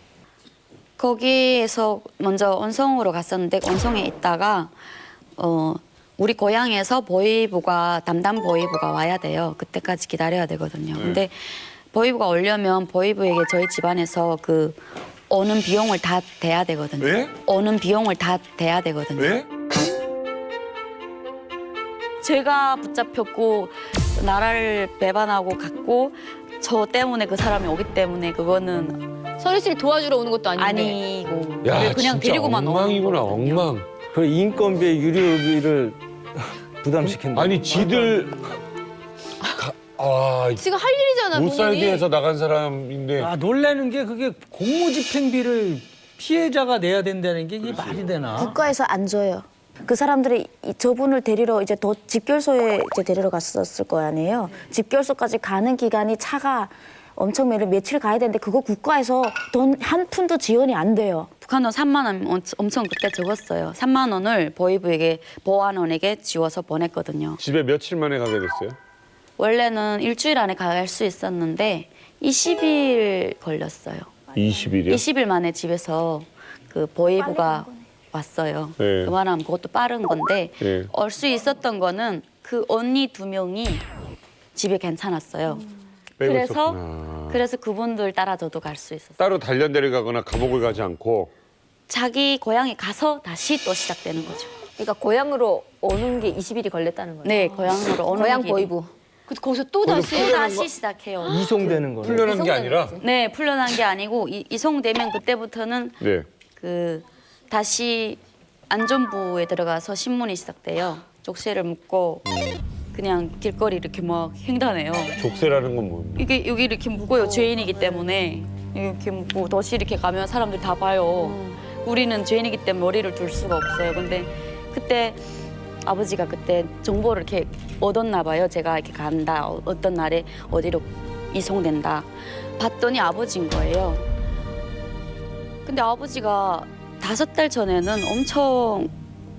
거기에서 먼저 원성으로 갔었는데 원성에 있다가 우리 고향에서 보이부가 담당 보이부가 와야 돼요. 그때까지 기다려야 되거든요. 근데 보이부가 오려면 보이부에게 저희 집안에서 그 오는 비용을 다 대야 되거든요. 왜? 오는 비용을 다 대야 되거든요. 왜? 제가 붙잡혔고 나라를 배반하고 갔고 저 때문에 그 사람이 오기 때문에 그거는 선희 씨를 도와주러 오는 것도 아닌데. 아니고 야 그냥 진짜 데리고만 엉망이구나 오는 거거든요. 엉망. 그 인건비의 유료비를 부담시킨다. 아니 지들 지금 할 일이잖아, 본인이. 못살게해서 나간 사람인데 아, 놀라는 게 그게 공무집행비를 피해자가 내야 된다는 게 이게 말이 되나? 국가에서 안 줘요. 그 사람들이 저분을 데리러 이제 더 집결소에 이제 데리러 갔었을 거 아니에요. 집결소까지 가는 기간이 차가 엄청 며칠 가야 되는데 그거 국가에서 돈 한 푼도 지원이 안 돼요. 북한 돈 3만 원 엄청 그때 적었어요. 3만 원을 보이부에게 보안원에게 지워서 보냈거든요. 집에 며칠 만에 가게 됐어요? 원래는 일주일 안에 갈 수 있었는데 20일 걸렸어요. 20일이요? 20일 만에 집에서 그 보이부가 왔어요. 네. 그만하면 그것도 빠른 건데 네. 올 수 있었던 거는 그 언니 2명이 집에 괜찮았어요. 빼고 그래서 있었구나. 그래서 그분들 따라 저도 갈 수 있었어요. 따로 단련대를 가거나 감옥을 가지 않고 자기 고향에 가서 다시 또 시작되는 거죠. 그러니까 고향으로 오는 게 20일이 걸렸다는 거예요. 네, 고향으로 오는 고향 길이. 보이부. 거기서 또 다시 시작해요. 이송되는 거네. 풀려난 게 아니라 네, 풀려난 게 아니고 이송되면 그때부터는 네. 그 다시 안전부에 들어가서 신문이 시작돼요. 족쇄를 묶고 그냥 길거리 이렇게 막 횡단해요. 족쇄라는 건 뭡니까? 이게 여기 이렇게 묶어요. 죄인이기 때문에 이렇게 묶고 도시 이렇게 가면 사람들 다 봐요. 우리는 죄인이기 때문에 머리를 둘 수가 없어요. 근데 그때 아버지가 그때 정보를 이렇게 얻었나 봐요. 제가 이렇게 간다. 어떤 날에 어디로 이송된다. 봤더니 아버지인 거예요. 근데 아버지가 5달 전에는 엄청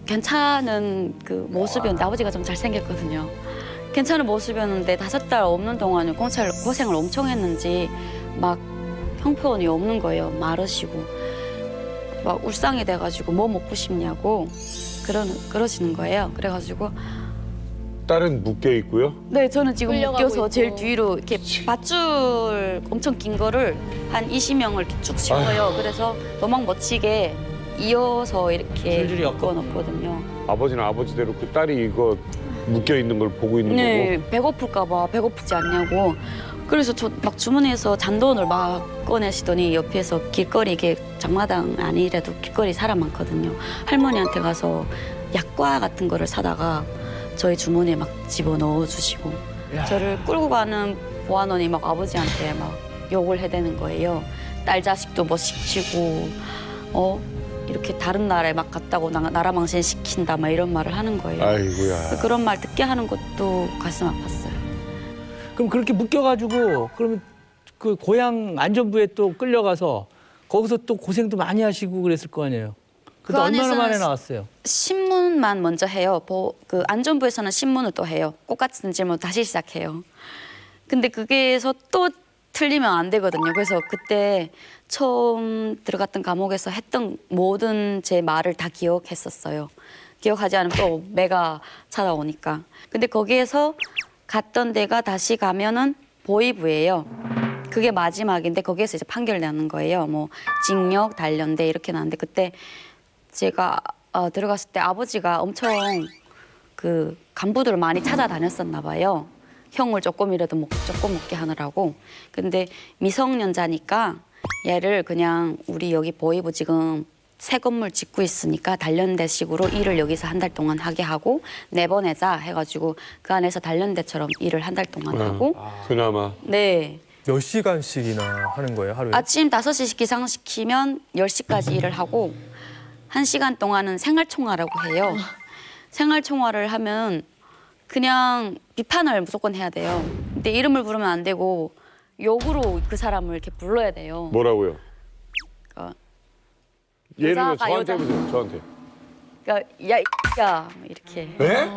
괜찮은 그 모습이었는데 아버지가 좀 잘생겼거든요. 괜찮은 모습이었는데 5달 없는 동안에 고생을 엄청 했는지 막 형편이 없는 거예요. 마르시고 막 울상이 돼가지고 뭐 먹고 싶냐고 그러시는 거예요. 그래가지고 딸은 묶여 있고요. 네, 저는 지금 끌려가고 묶여서 있고. 제일 뒤로 이렇게 밧줄 엄청 긴 거를 한 20명을 이렇게 쭉 씌워요. 그래서 도망 못 치게 이어서 이렇게 줄줄이 엮어. 묶어놓거든요. 아버지는 아버지대로 그 딸이 이거 묶여 있는 걸 보고 있는 네, 거고. 배고플까 봐 배고프지 않냐고. 그래서 저 막 주머니에서 잔돈을 막 꺼내시더니 옆에서 길거리 이게 장마당 아니래도 길거리 사람 많거든요. 할머니한테 가서 약과 같은 거를 사다가 저희 주머니에 막 집어넣어 주시고 저를 끌고 가는 보안원이 막 아버지한테 막 욕을 해대는 거예요. 딸 자식도 뭐 시키고 이렇게 다른 나라에 막 갔다고 나라 망신 시킨다 막 이런 말을 하는 거예요. 아이고야. 그런 말 듣게 하는 것도 가슴 아팠어요. 그럼 그렇게 묶여가지고 그러면 그 고향 안전부에 또 끌려가서 거기서 또 고생도 많이 하시고 그랬을 거 아니에요. 그 그때 얼마나 안에서는 만에 나왔어요? 신문만 먼저 해요. 그 안전부에서는 신문을 또 해요. 똑같은 질문 다시 시작해요. 근데 그게서 또 틀리면 안 되거든요. 그래서 그때 처음 들어갔던 감옥에서 했던 모든 제 말을 다 기억했었어요. 기억하지 않으면 또 매가 찾아오니까. 근데 거기에서 갔던 데가 다시 가면은 보이부예요. 그게 마지막인데 거기에서 이제 판결 나는 거예요. 뭐 징역, 단련대 이렇게 나는데 그때 제가 들어갔을 때 아버지가 엄청 그 간부들을 많이 찾아다녔었나 봐요. 형을 조금 먹게 하느라고. 근데 미성년자니까 얘를 그냥 우리 여기 보이부 지금 새 건물 짓고 있으니까 단련대식으로 일을 여기서 한 달 동안 하게 하고 내보내자 해가지고 그 안에서 단련대처럼 일을 한 달 동안 하고 그나마. 네 몇 시간씩이나 하는 거예요, 하루에? 아침 5시 기상시키면 10시까지 일을 하고 1시간 동안은 생활총화라고 해요. 생활총화를 하면 그냥 비판을 무조건 해야 돼요. 근데 이름을 부르면 안 되고 욕으로 그 사람을 이렇게 불러야 돼요. 뭐라고요? 그러니까 예를 들어 여자가 저한테 여자- 해보세요. 저한테. 그러니까 야 이렇게. 네?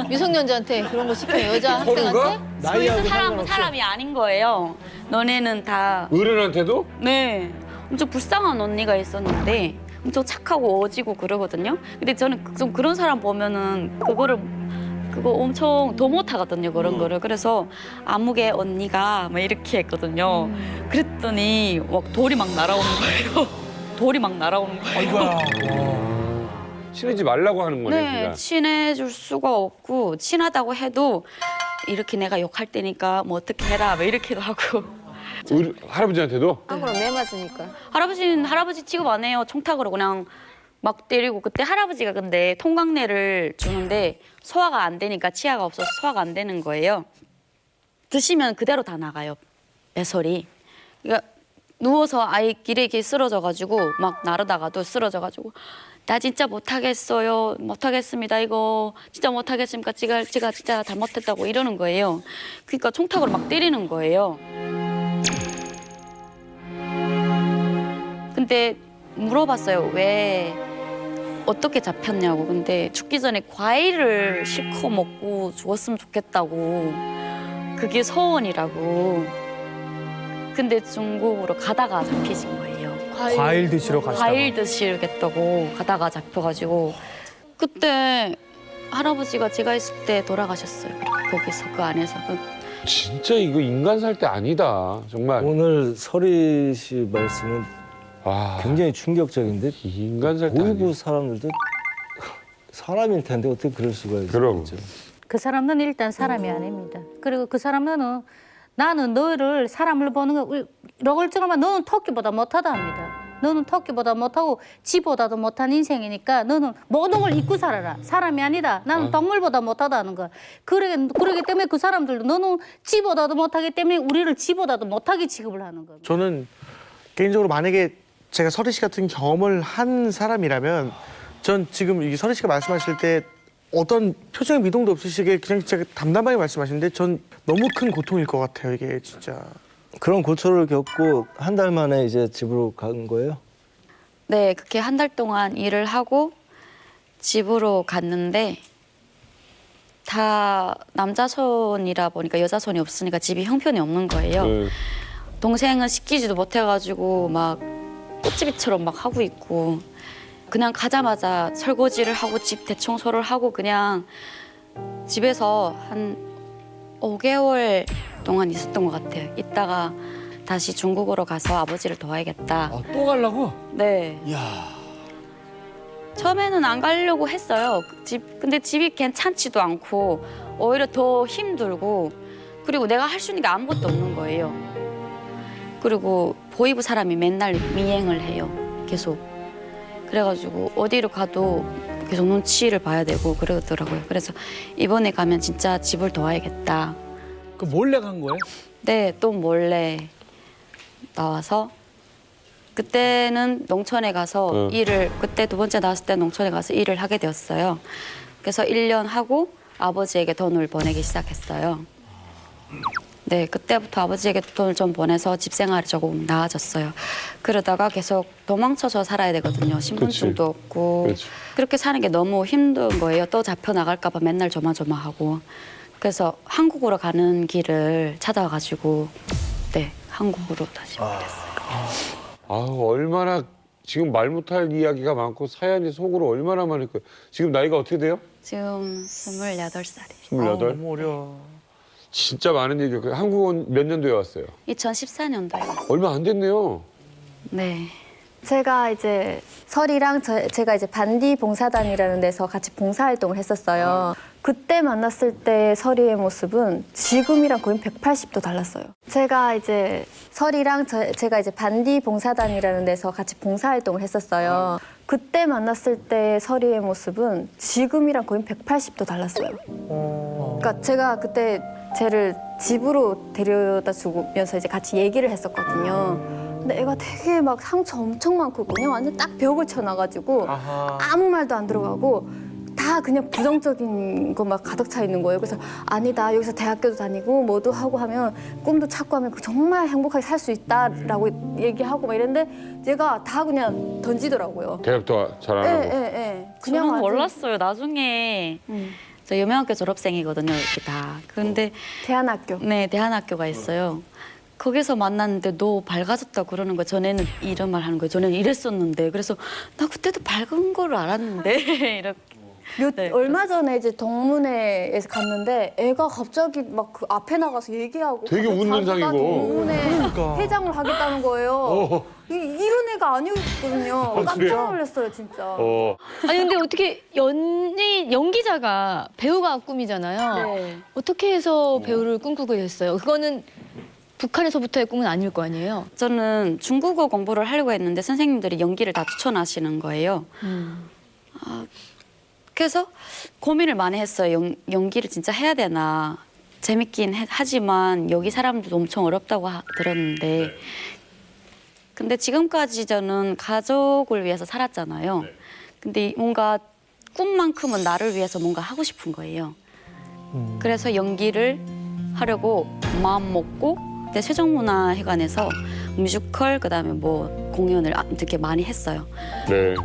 미성년자한테 그런 거 시켜요. 여자 학생한테? 사람이 아닌 거예요. 너네는 다. 어른한테도? 네. 엄청 불쌍한 언니가 있었는데 엄청 착하고 어지고 그러거든요. 근데 저는 좀 그런 사람 보면은 그거 엄청 더 못하거든요. 그런 거를. 그래서 아무개 언니가 막 이렇게 했거든요. 그랬더니 막 돌이 막 날아오는 거예요. 돌이 막 날아오는 거예요. 친해지 말라고 하는 거네. 네, 그냥. 친해질 수가 없고 친하다고 해도 이렇게 내가 욕할 때니까 뭐 어떻게 해라 뭐 이렇게도 하고. 할아버지한테도? 아, 그럼 매 맞으니까. 할아버지는 할아버지 취급 안 해요. 총탁으로 그냥 막 때리고. 그때 할아버지가 근데 통강내를 주는데 소화가 안 되니까 치아가 없어서 소화가 안 되는 거예요. 드시면 그대로 다 나가요. 배설이. 그러니까 누워서 아이끼리 이렇게 쓰러져가지고 막 나르다가도 쓰러져가지고 나 진짜 못하겠어요. 못하겠습니다. 이거 진짜 못하겠습니까? 제가 진짜 잘못했다고 이러는 거예요. 그러니까 총탁으로 막 때리는 거예요. 근데 물어봤어요. 왜 어떻게 잡혔냐고. 근데 죽기 전에 과일을 실컷 먹고 죽었으면 좋겠다고. 그게 소원이라고. 근데 중국으로 가다가 잡히신 거예요. 과일 드시러 가시다가. 과일 드시겠다고 가다가 잡혀가지고 그때 할아버지가 제가 있을 때 돌아가셨어요. 거기서 그 안에서. 진짜 이거 인간 살 때 아니다. 정말. 오늘 설희 씨 말씀은 굉장히 충격적인데 인간 살 때 보이부 사람들도 사람일 텐데 어떻게 그럴 수가 있어요? 그럼. 그 사람은 일단 사람이 아닙니다. 그리고 그 사람은 나는 너를 사람을 보는 거 러글증을만 너는 토끼보다 못하다 합니다. 너는 토끼보다 못하고 쥐보다도 못한 인생이니까 너는 모든 걸 잊고 살아라. 사람이 아니다. 나는 동물보다 못하다 하는 거야. 그러기 때문에 그 사람들도 너는 쥐보다도 못하기 때문에 우리를 쥐보다도 못하게 취급을 하는 거예요. 저는 개인적으로 만약에 제가 설희 씨 같은 경험을 한 사람이라면 전 지금 이 설희 씨가 말씀하실 때 어떤 표정의 미동도 없으시게 그냥 진짜 담담하게 말씀하시는데 전 너무 큰 고통일 것 같아요. 이게 진짜. 그런 고초를 겪고 한 달 만에 이제 집으로 간 거예요? 네, 그렇게 한 달 동안 일을 하고 집으로 갔는데 다 남자 손이라 보니까 여자 손이 없으니까 집이 형편이 없는 거예요. 동생은 시키지도 못해가지고 막 꽃집이처럼 막 하고 있고 그냥 가자마자 설거지를 하고 집 대청소를 하고 그냥 집에서 한 5개월 동안 있었던 것 같아요. 있다가 다시 중국으로 가서 아버지를 도와야겠다. 또 가려고? 네. 처음에는 안 가려고 했어요. 근데 집이 괜찮지도 않고 오히려 더 힘들고 그리고 내가 할 수 있는 게 아무것도 없는 거예요. 그리고 보이부 사람이 맨날 미행을 해요. 계속. 그래가지고 어디로 가도 계속 눈치를 봐야 되고 그러더라고요. 그래서 이번에 가면 진짜 집을 도와야겠다. 그 몰래 간 거예요? 네, 또 몰래 나와서 그때는 농촌에 가서 그때 두 번째 나왔을 때 농촌에 가서 일을 하게 되었어요. 그래서 1년 하고 아버지에게 돈을 보내기 시작했어요. 네, 그때부터 아버지에게 돈을 좀 보내서 집 생활이 조금 나아졌어요. 그러다가 계속 도망쳐서 살아야 되거든요. 신분증도 없고. 그렇게 사는 게 너무 힘든 거예요. 또 잡혀 나갈까 봐 맨날 조마조마하고. 그래서 한국으로 가는 길을 찾아와가지고 네, 한국으로 다시 됐어요. 아우, 얼마나 지금 말 못할 이야기가 많고 사연이 속으로 얼마나 많을 거예요. 지금 나이가 어떻게 돼요? 지금 28살이에요. 28? 너무 어려워. 진짜 많은 얘기가. 한국은 몇 년도에 왔어요? 2014년도에. 얼마 안 됐네요. 네. 제가 이제 설이랑 제가 이제 반디 봉사단이라는 데서 같이 봉사활동을 했었어요. 그때 만났을 때 설이의 모습은 지금이랑 거의 180도 달랐어요. 제가 이제 설이랑 제가 이제 반디 봉사단이라는 데서 같이 봉사활동을 했었어요. 그때 만났을 때 설이의 모습은 지금이랑 거의 180도 달랐어요. 그러니까 제가 그때 쟤를 집으로 데려다 주면서 이제 같이 얘기를 했었거든요. 근데 애가 되게 막 상처 엄청 많고 그냥 완전 딱 벽을 쳐놔가지고 아무 말도 안 들어가고 다 그냥 부정적인 것만 가득 차 있는 거예요. 그래서 아니다, 여기서 대학교도 다니고 뭐도 하고 하면 꿈도 찾고 하면 정말 행복하게 살 수 있다라고 얘기하고 막 이랬는데 얘가 다 그냥 던지더라고요. 대학도 잘 안 하고. 그냥 아주- 몰랐어요. 나중에 저 여명학교 졸업생이거든요. 이렇게 다. 근데 대한학교. 네, 대한학교가 있어요. 거기서 만났는데 너 밝아졌다 그러는 거야. 전에는 이런 말 하는 거예요. 전에는 이랬었는데. 그래서 나 그때도 밝은 거를 알았는데 이렇게. 얼마 전에 이제 동문회에서 갔는데 애가 갑자기 막 그 앞에 나가서 얘기하고 되게 웃는 자기가 상이고. 동문회 그러니까. 회장을 하겠다는 거예요. 이런 애가 아니었거든요. 깜짝 그래요? 놀랐어요, 진짜. 아니 근데 어떻게 연기자가 배우가 꿈이잖아요. 어떻게 해서 배우를 꿈꾸게 됐어요? 그거는 북한에서부터의 꿈은 아닐 거 아니에요? 저는 중국어 공부를 하려고 했는데 선생님들이 연기를 다 추천하시는 거예요. 그래서 고민을 많이 했어요. 연기를 진짜 해야 되나. 재밌긴 하지만 여기 사람들도 엄청 어렵다고 들었는데. 근데 지금까지 저는 가족을 위해서 살았잖아요. 근데 뭔가 꿈만큼은 나를 위해서 뭔가 하고 싶은 거예요. 그래서 연기를 하려고 마음 먹고 그때 세종문화회관에서 뮤지컬 그다음에 뭐 공연을 되게 많이 했어요. 네.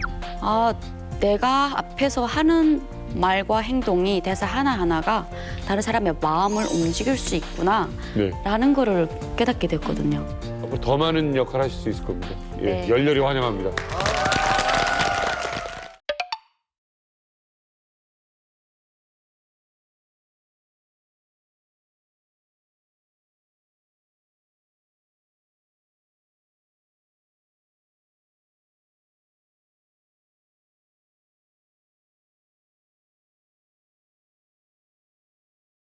아, 내가 앞에서 하는 말과 행동이 대사 하나하나가 다른 사람의 마음을 움직일 수 있구나 네. 라는 거를 깨닫게 됐거든요. 앞으로 더 많은 역할 하실 수 있을 겁니다. 예, 네. 열렬히 환영합니다.